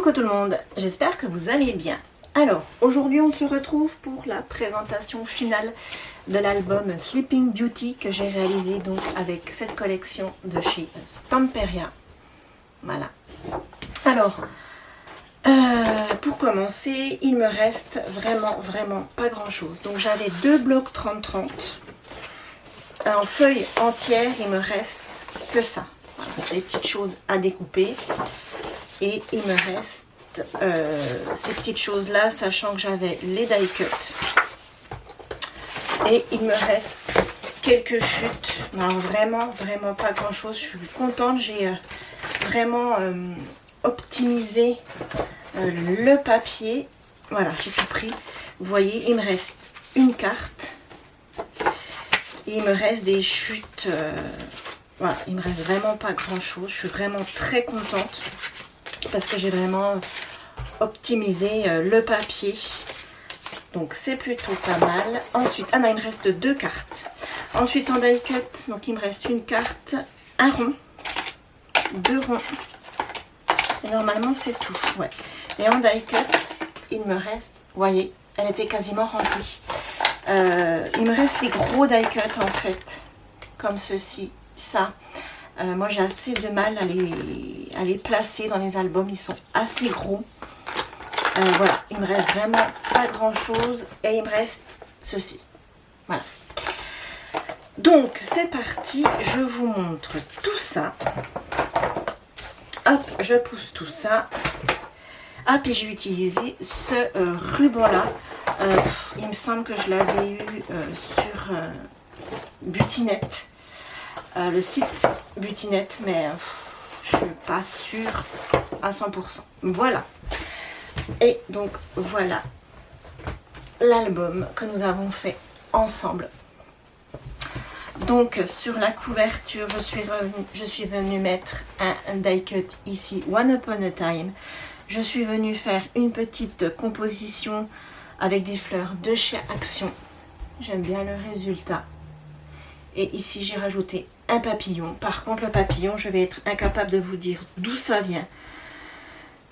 Coucou tout le monde, j'espère que vous allez bien. Alors, aujourd'hui on se retrouve pour la présentation finale de l'album Sleeping Beauty que j'ai réalisé donc avec cette collection de chez Stamperia. Voilà. Alors, pour commencer, il me reste vraiment pas grand chose. Donc j'avais deux blocs 30-30. En feuille entière, il me reste que ça. Voilà, les petites choses à découper. Et il me reste ces petites choses là, sachant que j'avais les die cut. Et il me reste quelques chutes. Non, vraiment pas grand chose. Je suis contente. J'ai vraiment optimisé le papier. Voilà, j'ai tout pris. Vous voyez, il me reste une carte. Et il me reste des chutes. Voilà, il me reste vraiment pas grand chose. Je suis vraiment très contente. Parce que j'ai vraiment optimisé le papier. Donc c'est plutôt pas mal. Ensuite, ah non, il me reste deux cartes. Ensuite en die cut, donc il me reste une carte, un rond, deux ronds. Et normalement c'est tout. Ouais. Et en die cut, il me reste, vous voyez, elle était quasiment remplie. Il me reste des gros die cut en fait. Comme ceci, ça. Moi j'ai assez de mal à les placer dans les albums, ils sont assez gros. Voilà, il me reste vraiment pas grand chose et il me reste ceci. Voilà. Donc c'est parti, je vous montre tout ça. Hop, je pousse tout ça. Ah, puis j'ai utilisé ce ruban là. Il me semble que je l'avais eu sur Butinette. Le site Butinette, mais je suis pas sûre à 100%. Voilà. Et donc voilà l'album que nous avons fait ensemble. Donc sur la couverture, je suis venue mettre un die cut ici, One Upon a Time. Je suis venue faire une petite composition avec des fleurs de chez Action. J'aime bien le résultat. Et ici, j'ai rajouté un papillon. Par contre, le papillon, je vais être incapable de vous dire d'où ça vient.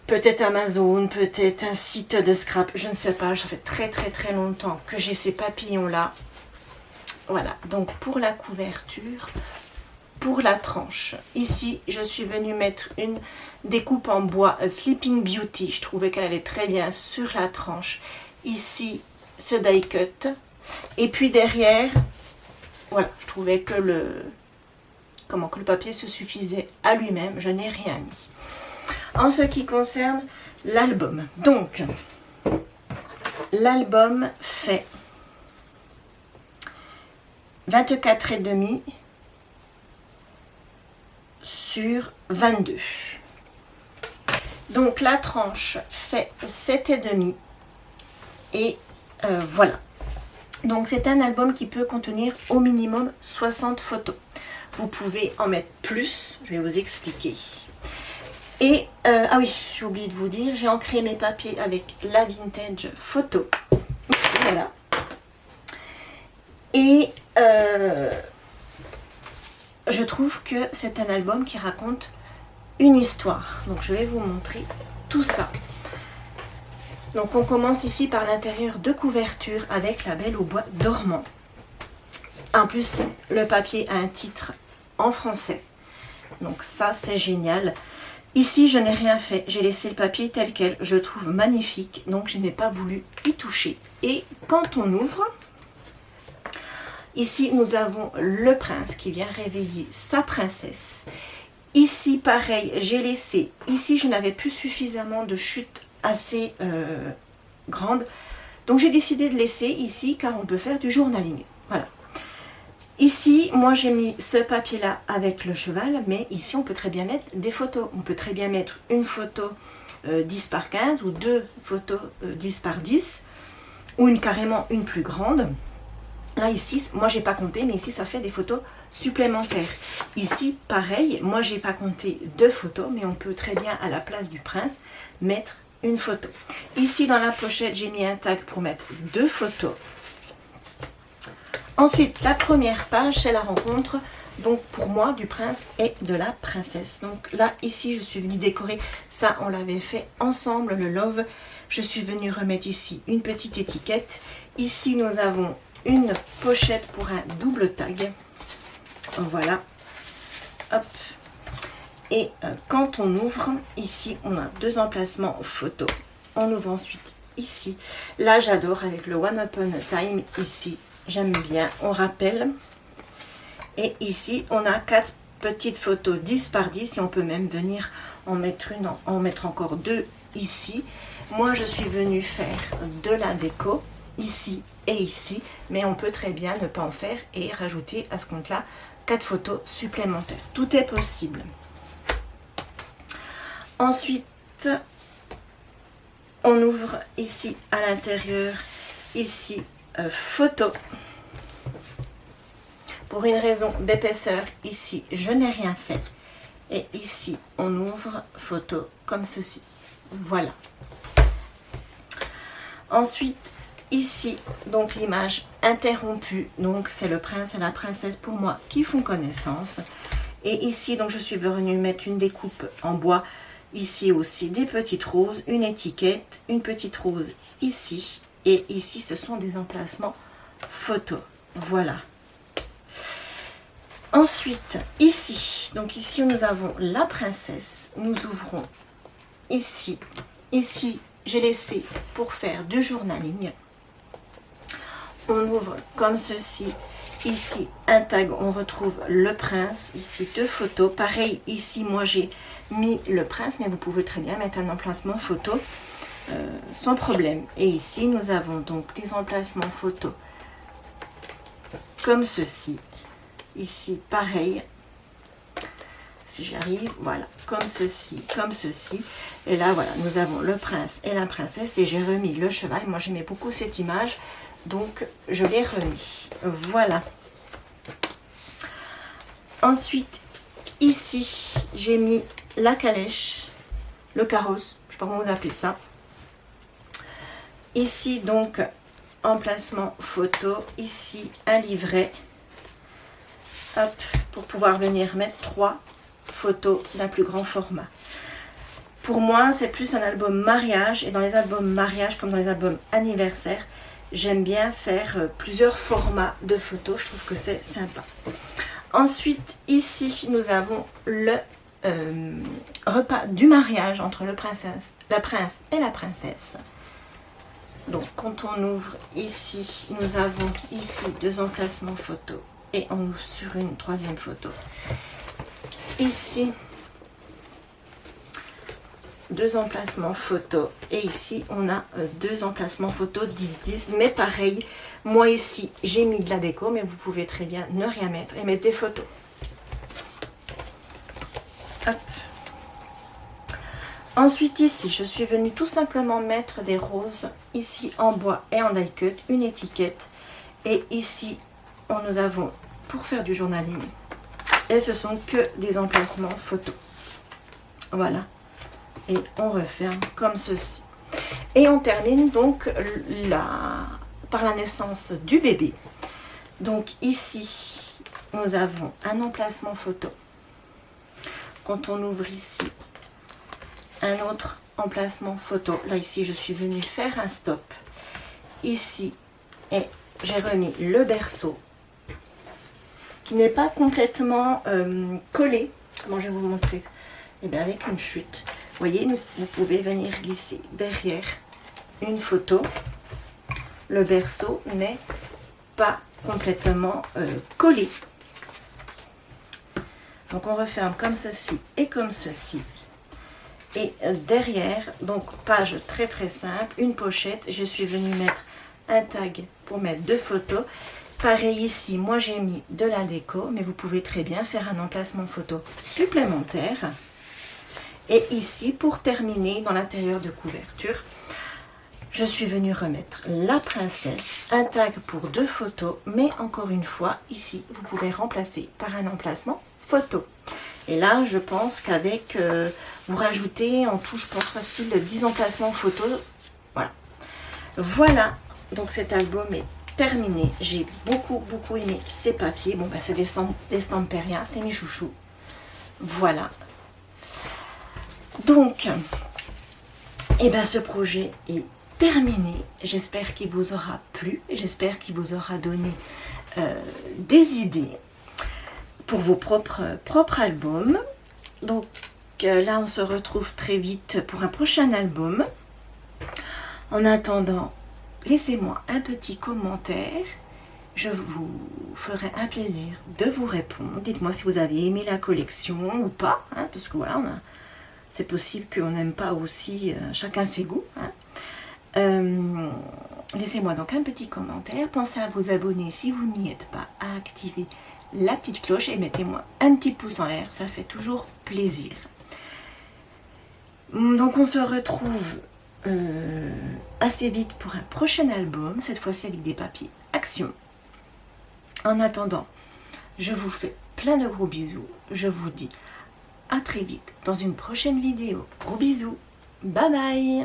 Peut-être Amazon, peut-être un site de scrap, je ne sais pas. Ça fait très longtemps que j'ai ces papillons-là. Voilà, donc pour la couverture, pour la tranche. Ici, je suis venue mettre une découpe en bois Sleeping Beauty. Je trouvais qu'elle allait très bien sur la tranche. Ici, ce die cut. Et puis derrière... Voilà, je trouvais que le papier se suffisait à lui-même. Je n'ai rien mis. En ce qui concerne l'album. Donc, l'album fait 24,5 sur 22. Donc, la tranche fait 7,5. Et voilà. Donc c'est un album qui peut contenir au minimum 60 photos. Vous pouvez en mettre plus, je vais vous expliquer. Et, ah oui, j'ai oublié de vous dire, j'ai ancré mes papiers avec la Vintage Photo. Voilà. Et je trouve que c'est un album qui raconte une histoire. Donc je vais vous montrer tout ça. Donc on commence ici par l'intérieur de couverture avec la Belle au bois dormant. En plus, le papier a un titre en français. Donc ça, c'est génial. Ici, je n'ai rien fait. J'ai laissé le papier tel quel. Je le trouve magnifique. Donc je n'ai pas voulu y toucher. Et quand on ouvre, ici, nous avons le prince qui vient réveiller sa princesse. Ici, pareil, j'ai laissé. Ici, je n'avais plus suffisamment de chute assez grande, donc j'ai décidé de laisser ici car on peut faire du journaling. Voilà, ici moi j'ai mis ce papier là avec le cheval, mais ici on peut très bien mettre des photos. On peut très bien mettre une photo 10 par 15 ou deux photos 10 par 10 ou carrément une plus grande. Là ici, moi j'ai pas compté, mais ici ça fait des photos supplémentaires. Ici pareil, moi j'ai pas compté deux photos, mais on peut très bien à la place du prince mettre une photo. Ici dans la pochette, j'ai mis un tag pour mettre deux photos. Ensuite, la première page, c'est la rencontre donc pour moi du prince et de la princesse. Donc là ici je suis venue décorer, ça on l'avait fait ensemble, le love. Je suis venue remettre ici une petite étiquette. Ici nous avons une pochette pour un double tag, voilà, hop. Et quand on ouvre ici on a deux emplacements photo. On ouvre ensuite ici, là j'adore avec le One Upon a Time, ici j'aime bien, on rappelle. Et ici, on a 4 petites photos 10 par 10 et on peut même venir en mettre une, en mettre encore 2 ici. Moi, je suis venue faire de la déco ici et ici, mais on peut très bien ne pas en faire et rajouter à ce compte-là 4 photos supplémentaires. Tout est possible. Ensuite, on ouvre ici à l'intérieur, ici, photo. Pour une raison d'épaisseur, ici, je n'ai rien fait. Et ici, on ouvre photo comme ceci. Voilà. Ensuite, ici, donc l'image interrompue. Donc, c'est le prince et la princesse pour moi qui font connaissance. Et ici, donc, je suis venue mettre une découpe en bois. Ici aussi, des petites roses, une étiquette, une petite rose ici. Et ici, ce sont des emplacements photo. Voilà. Ensuite, ici, donc ici nous avons la princesse, nous ouvrons ici, j'ai laissé pour faire du journaling, on ouvre comme ceci, ici un tag, on retrouve le prince, ici 2 photos, pareil ici moi j'ai mis le prince, mais vous pouvez très bien mettre un emplacement photo sans problème. Et ici nous avons donc des emplacements photos comme ceci. Ici, pareil, si j'arrive, voilà, comme ceci, comme ceci. Et là, voilà, nous avons le prince et la princesse. Et j'ai remis le cheval. Moi, j'aimais beaucoup cette image, donc je l'ai remis. Voilà. Ensuite, ici, j'ai mis la calèche, le carrosse, je ne sais pas comment vous appelez ça. Ici, donc, emplacement photo. Ici, un livret. Hop, pour pouvoir venir mettre 3 photos d'un plus grand format. Pour moi, c'est plus un album mariage. Et dans les albums mariage, comme dans les albums anniversaire, j'aime bien faire plusieurs formats de photos. Je trouve que c'est sympa. Ensuite, ici, nous avons le repas du mariage entre le prince et la princesse. Donc, quand on ouvre ici, nous avons ici 2 emplacements photos. Et on ouvre sur une 3e photo. Ici, 2 emplacements photos. Et ici, on a 2 emplacements photos 10-10. Mais pareil, moi ici, j'ai mis de la déco. Mais vous pouvez très bien ne rien mettre et mettre des photos. Hop. Ensuite, ici, je suis venue tout simplement mettre des roses. Ici, en bois et en die cut. Une étiquette. Et ici, nous avons pour faire du journaling et ce sont que des emplacements photos. Voilà, et on referme comme ceci et on termine donc par la naissance du bébé. Donc ici nous avons un emplacement photo. Quand on ouvre ici, un autre emplacement photo. Là ici je suis venue faire un stop ici et j'ai remis le berceau qui n'est pas complètement collé. Comment je vais vous montrer? Et bien avec une chute. Vous voyez, vous pouvez venir glisser derrière une photo. Le berceau n'est pas complètement collé. Donc on referme comme ceci et comme ceci. Et derrière, donc page très très simple, une pochette. Je suis venue mettre un tag pour mettre 2 photos. Pareil ici, moi j'ai mis de la déco, mais vous pouvez très bien faire un emplacement photo supplémentaire. Et ici, pour terminer, dans l'intérieur de couverture, je suis venue remettre la princesse, un tag pour 2 photos, mais encore une fois, ici, vous pouvez remplacer par un emplacement photo. Et là, je pense qu'avec, vous rajoutez en tout, je pense, facile 10 emplacements photos. Voilà. Voilà, donc cet album est terminé. J'ai beaucoup aimé ces papiers. Bon, bah, c'est des Stamperia, c'est mes chouchous. Voilà. Donc, et ben, ce projet est terminé. J'espère qu'il vous aura plu. J'espère qu'il vous aura donné des idées pour vos propres albums. Donc là, on se retrouve très vite pour un prochain album. En attendant, laissez-moi un petit commentaire. Je vous ferai un plaisir de vous répondre. Dites-moi si vous avez aimé la collection ou pas, hein, parce que voilà, c'est possible qu'on n'aime pas aussi chacun ses goûts. Hein. Laissez-moi donc un petit commentaire. Pensez à vous abonner si vous n'y êtes pas, à activer la petite cloche et mettez-moi un petit pouce en l'air, ça fait toujours plaisir. Donc on se retrouve assez vite pour un prochain album, cette fois-ci avec des papiers action. En attendant, je vous fais plein de gros bisous. Je vous dis à très vite dans une prochaine vidéo. Gros bisous. Bye bye.